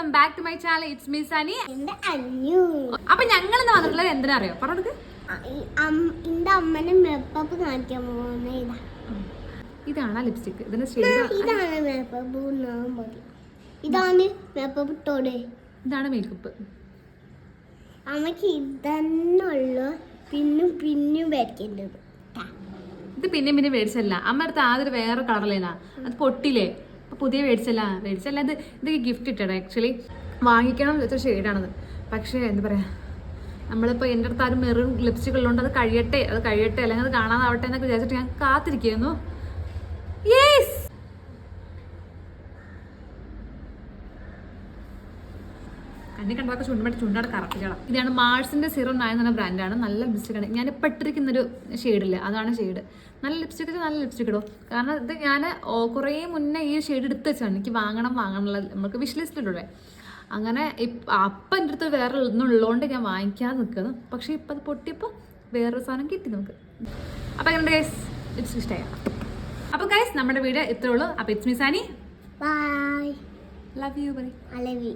Welcome back to my channel. It's me Sunny. അപ്പൊ ഞങ്ങൾ ഇന്ന് വന്നിട്ടുള്ളത് എന്തിനാ അറിയോ? പറഞ്ഞത് അമ്മനെ മേക്കപ്പ് കാണിക്കാൻ പോകുന്ന ഇതാണ് ലിപ്സ്റ്റിക്. ഇതിന്റെ ഇതാണ് മേക്കപ്പ് ഇട്ടോടെ. ഇതാണ് മേക്കപ്പ്. അമ്മക്ക് ഇതന്നുള്ളു പിന്നും വരയ്ക്കേണ്ടത്. ഇത് പിന്നെ മേടിച്ചല്ല. അമ്മ അടുത്ത് ആദ്യം വേറെ കളറിലേനാ, അത് പൊട്ടിയില്ലേ. പുതിയ മേടിച്ചല്ല ഇത് ഗിഫ്റ്റ് ഇട്ടത്. ആക്ച്വലി വാങ്ങിക്കണം എന്ന് വെച്ച ഷെയ്ഡാണത്. പക്ഷേ എന്താ പറയുക, നമ്മളിപ്പോൾ എൻ്റെ അടുത്ത് ആരും മെറൂൺ ലിപ്സ്റ്റിക് ഉള്ളതുകൊണ്ട് അത് കഴിയട്ടെ അല്ലെങ്കിൽ അത് കാണാതാവട്ടെ എന്നൊക്കെ വിചാരിച്ചിട്ട് ഞാൻ കാത്തിരിക്കുന്നു. യെസ്, കണ്ണി കണ്ടതൊക്കെ ചുണ്ടോടെ കറക്റ്റ്. ഇതാണ് മാഴ്സിൻ്റെ സിറം നായ എന്ന ബ്രാൻഡാണ്. നല്ല ലിപ്സ്റ്റിക്കാണ്. ഞാൻ ഇപ്പോൾ ഇട്ടിരിക്കുന്നൊരു ഷെയ്ഡില്ല, അതാണ് ഷെയ്ഡ്. നല്ല ലിപ്സ്റ്റിക്ക് നല്ല ലിപ്സ്റ്റിക് ഇടും. കാരണം ഇത് ഞാൻ കുറേ മുന്നേ ഈ ഷെയ്ഡ് എടുത്ത് വെച്ചാണ്. എനിക്ക് വാങ്ങണം നമുക്ക് വിഷ് ലിസ്റ്റിലൂടെ. അങ്ങനെ അപ്പം എൻ്റെ അടുത്ത് വേറെ ഒന്നുള്ളതുകൊണ്ട് ഞാൻ വാങ്ങിക്കാതെ നിൽക്കുന്നു. പക്ഷേ ഇപ്പം അത് പൊട്ടിയപ്പോൾ വേറൊരു സാധനം കിട്ടി നമുക്ക്. അപ്പോൾ എങ്ങനെ ഗൈസ്, ലിപ്സ്റ്റിക് ഇഷ്ടമായി? അപ്പോൾ ഗൈസ് നമ്മുടെ വീഡിയോ ഇത്രേ ഉള്ളൂ. അപ്പോൾ it's me Sunny. Bye. Love you. I love U.